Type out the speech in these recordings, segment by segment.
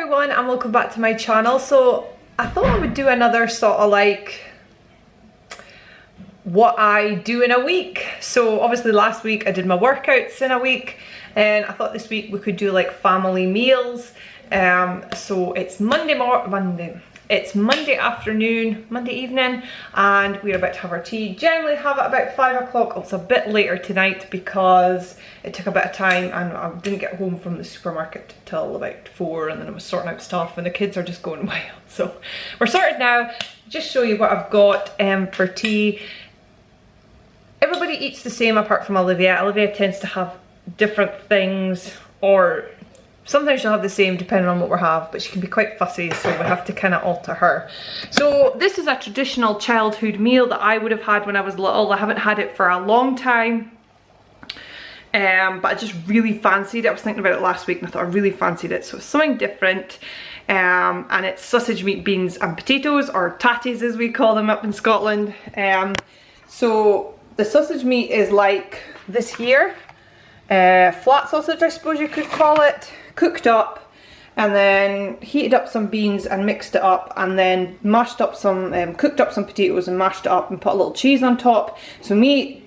everyone and welcome back to my channel. So I thought I would do another sort of like what I do in a week. So obviously last week I did my workouts in a week, and I thought this week we could do like family meals. So it's Monday afternoon, Monday evening, and we're about to have our tea. Generally have it about 5 o'clock. It's a bit later tonight because it took a bit of time and I didn't get home from the supermarket till about 4, and then I was sorting out stuff and the kids are just going wild. So we're sorted now. Just show you what I've got for tea. Everybody eats the same apart from Olivia. Olivia tends to have different things, or sometimes she'll have the same depending on what we have, but she can be quite fussy, so we have to kind of alter her. So this is a traditional childhood meal that I would have had when I was little. I haven't had it for a long time, but I just really fancied it. I was thinking about it last week and I thought I really fancied it, so it's something different. And it's sausage, meat, beans and potatoes, or tatties as we call them up in Scotland. So the sausage meat is like this here, flat sausage I suppose you could call it, cooked up, and then heated up some beans and mixed it up, and then mashed up some, cooked up some potatoes and mashed it up and put a little cheese on top. So me,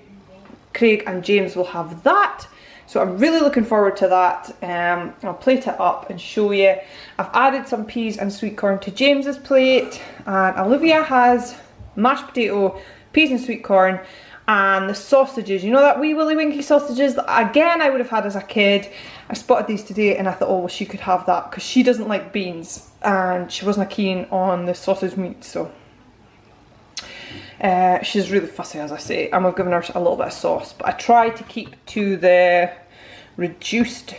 Craig and James will have that. So I'm really looking forward to that. I'll plate it up and show you. I've added some peas and sweet corn to James's plate, and Olivia has mashed potato, peas and sweet corn, and the sausages, you know, that wee willy winky sausages that again I would have had as a kid. I spotted these today and I thought, oh well, she could have that because she doesn't like beans and she wasn't keen on the sausage meat. So she's really fussy, as I say, and we've given her a little bit of sauce, but I try to keep to the reduced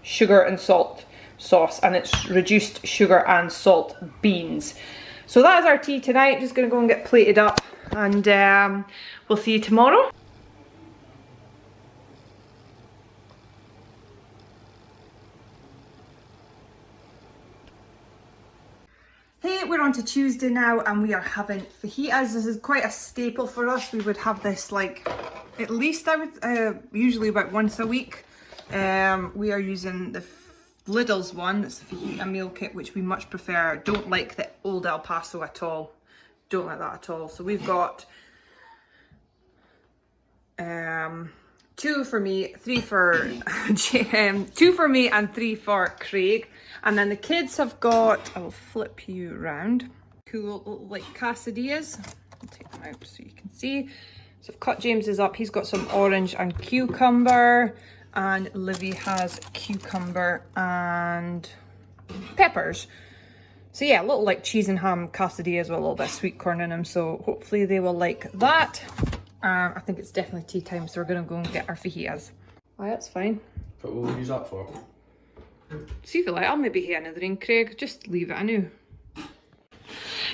sugar and salt sauce, and it's reduced sugar and salt beans. So that is our tea tonight. Just gonna go and get plated up, and we'll see you tomorrow. Hey, we're on to Tuesday now and we are having fajitas. This is quite a staple for us. We would have this like at least I would usually about once a week. We are using the Lidl's one, that's the fajita meal kit, which we much prefer. Don't like the old El Paso at all. Don't like that at all. So we've got 2 for me, 3 for 2 for me and 3 for Craig. And then the kids have got, I will flip you around, cool little like quesadillas. I'll take them out so you can see. So I've cut James's up. He's got some orange and cucumber, and Livy has cucumber and peppers. So yeah, a little like cheese and ham quesadillas with a little bit of sweet corn in them. So hopefully they will like that. I think it's definitely tea time, so we're gonna go and get our fajitas. Oh, that's fine. But what will we use that for? See if you like. I'll maybe hear another in, Craig. Just leave it, I know.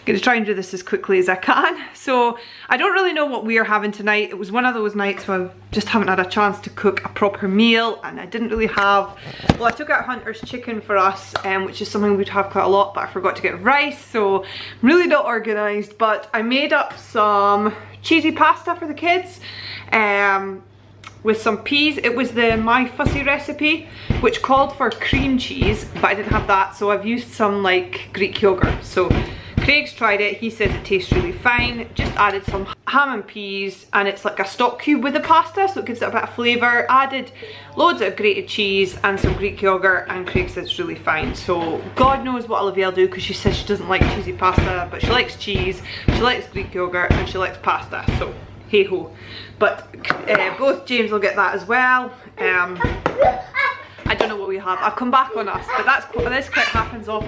Gonna try and do this as quickly as I can. So I don't really know what we are having tonight. It was one of those nights where I just haven't had a chance to cook a proper meal, and I didn't really have, well, I took out Hunter's chicken for us, which is something we'd have quite a lot, but I forgot to get rice, so really not organised. But I made up some cheesy pasta for the kids with some peas. It was the My Fussy recipe, which called for cream cheese, but I didn't have that, so I've used some like Greek yogurt. So Craig's tried it, he says it tastes really fine. Just added some ham and peas, and it's like a stock cube with the pasta, so it gives it a bit of flavour. Added loads of grated cheese and some Greek yogurt, and Craig says it's really fine. So God knows what Olivia will do, because she says she doesn't like cheesy pasta, but she likes cheese, she likes Greek yogurt, and she likes pasta, so hey ho. But both James will get that as well. I don't know what we have. I'll come back on us, but this quite happens off.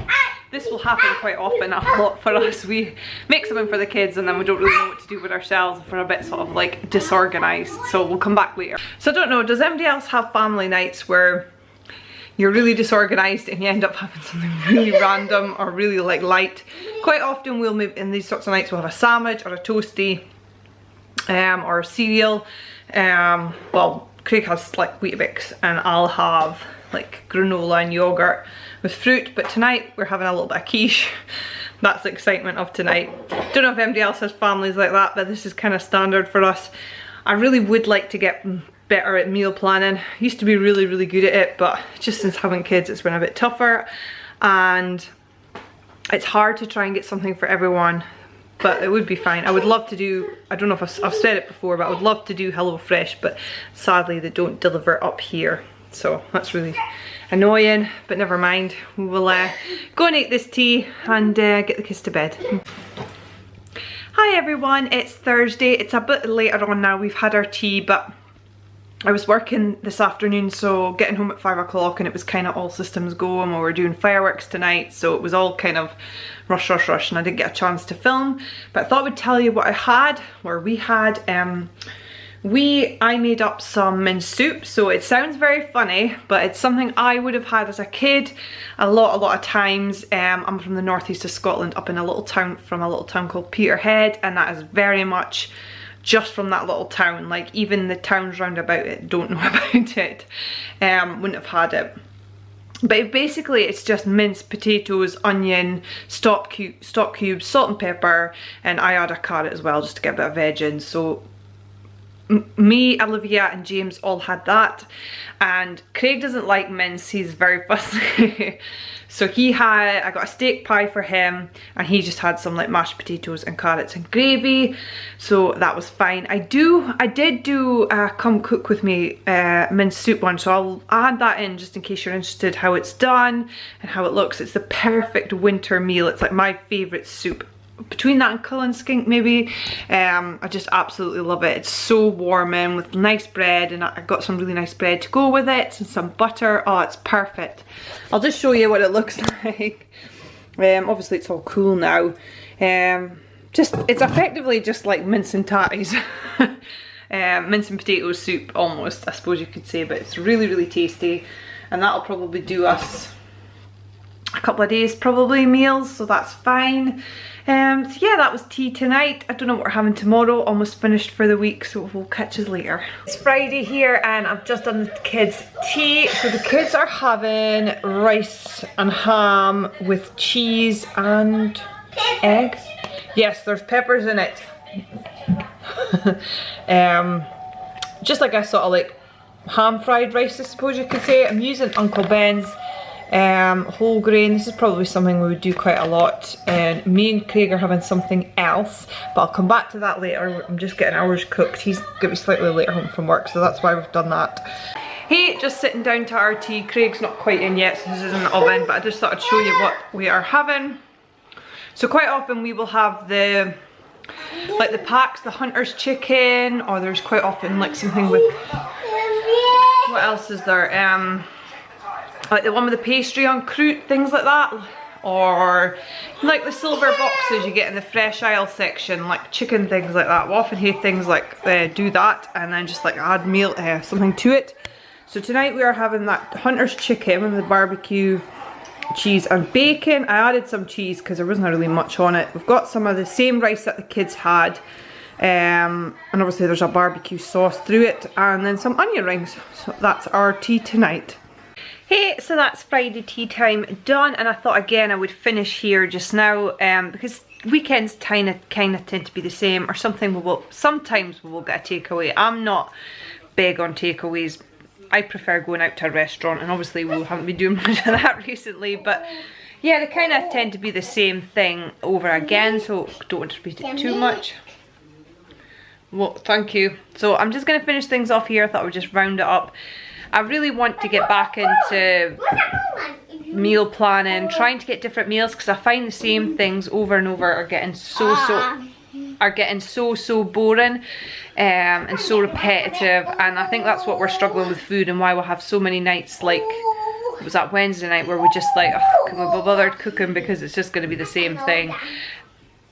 This will happen quite often a lot for us. We make something for the kids and then we don't really know what to do with ourselves if we're a bit sort of like disorganised. So we'll come back later. So I don't know, does anybody else have family nights where you're really disorganised and you end up having something really random or really like light? Quite often we'll maybe, in these sorts of nights, we'll have a sandwich or a toastie or a cereal. Well, Craig has like Weetabix and I'll have like granola and yogurt with fruit, but tonight we're having a little bit of quiche. That's the excitement of tonight. Don't know if anybody else has families like that, but this is kind of standard for us. I really would like to get better at meal planning. Used to be really good at it, but just since having kids it's been a bit tougher. and it's hard to try and get something for everyone, but it would be fine. I would love to do, I don't know if I've said it before, but I would love to do HelloFresh, but sadly they don't deliver up here. So that's really annoying, but never mind. We will go and eat this tea and get the kids to bed. Hi everyone, it's Thursday. It's a bit later on now. We've had our tea, but I was working this afternoon, so getting home at 5 o'clock, and it was kind of all systems go, and we were doing fireworks tonight, so it was all kind of rush, and I didn't get a chance to film. But I thought I would tell you what I had, or we had. I made up some mince soup, so it sounds very funny, but it's something I would have had as a kid a lot of times. I'm from the northeast of Scotland, up in a little town called Peterhead, and that is very much just from that little town. Like, even the towns round about it don't know about it. Wouldn't have had it. But basically it's just minced potatoes, onion, stock cubes, salt and pepper, and I add a carrot as well just to get a bit of veg in. So me, Olivia and James all had that, and Craig doesn't like mince, he's very fussy. So I got a steak pie for him, and he just had some like mashed potatoes and carrots and gravy, so that was fine. I did do a come cook with me mince soup one, so I'll add that in just in case you're interested how it's done and how it looks. It's the perfect winter meal. It's like my favourite soup. Between that and Cullen skink maybe. I just absolutely love it. It's so warming with nice bread, and I got some really nice bread to go with it and some butter. Oh, it's perfect. I'll just show you what it looks like. Obviously it's all cool now. It's effectively just like mince and tatties. Mince and potato soup almost, I suppose you could say, but it's really tasty, and that'll probably do us a couple of days probably meals, so that's fine. So yeah, that was tea tonight. I don't know what we're having tomorrow. Almost finished for the week, so we'll catch us later. It's Friday here, and I've just done the kids' tea. So the kids are having rice and ham with cheese and egg. Yes, there's peppers in it. Just like a sort of like ham fried rice, I suppose you could say. I'm using Uncle Ben's whole grain. This is probably something we would do quite a lot, and me and Craig are having something else, but I'll come back to that later. I'm just getting ours cooked. He's gonna be slightly later home from work, so that's why we've done that. Hey, just sitting down to our tea. Craig's not quite in yet, so this is in the oven, but I just thought I'd show you what we are having. So quite often we will have the packs, the hunter's chicken, or there's quite often like something with, what else is there? Like the one with the pastry on croûte, things like that, or like the silver boxes you get in the fresh aisle section, like chicken things like that. We'll often have things like do that, and then just like add meal something to it. So tonight we are having that hunter's chicken with the barbecue, cheese and bacon. I added some cheese because there wasn't really much on it. We've got some of the same rice that the kids had, and obviously there's a barbecue sauce through it, and then some onion rings. So that's our tea tonight. Hey, so that's Friday tea time done, and I thought again I would finish here just now, because weekends kind of tend to be the same, or sometimes we will get a takeaway. I'm not big on takeaways. I prefer going out to a restaurant, and obviously we haven't been doing much of that recently, but yeah, they kind of tend to be the same thing over again, so don't want to repeat it too much. Well, thank you. So I'm just going to finish things off here. I thought I would just round it up. I really want to get back into meal planning, trying to get different meals, because I find the same things over and over are getting so boring and so repetitive, and I think that's what we're struggling with food, and why we'll have so many nights like it was that Wednesday night where we just like, oh, can we be bothered cooking, because it's just going to be the same thing.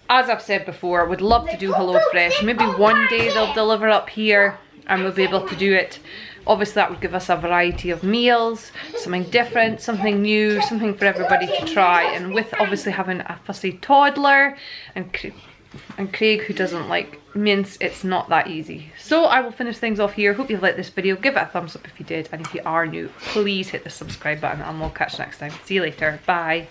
As I've said before, I would love to do HelloFresh. Maybe one day they'll deliver up here and we'll be able to do it. Obviously that would give us a variety of meals, something different, something new, something for everybody to try. And with obviously having a fussy toddler and Craig who doesn't like mince, it's not that easy. So I will finish things off here. Hope you liked this video. Give it a thumbs up if you did, and if you are new, please hit the subscribe button, and we'll catch you next time. See you later. Bye.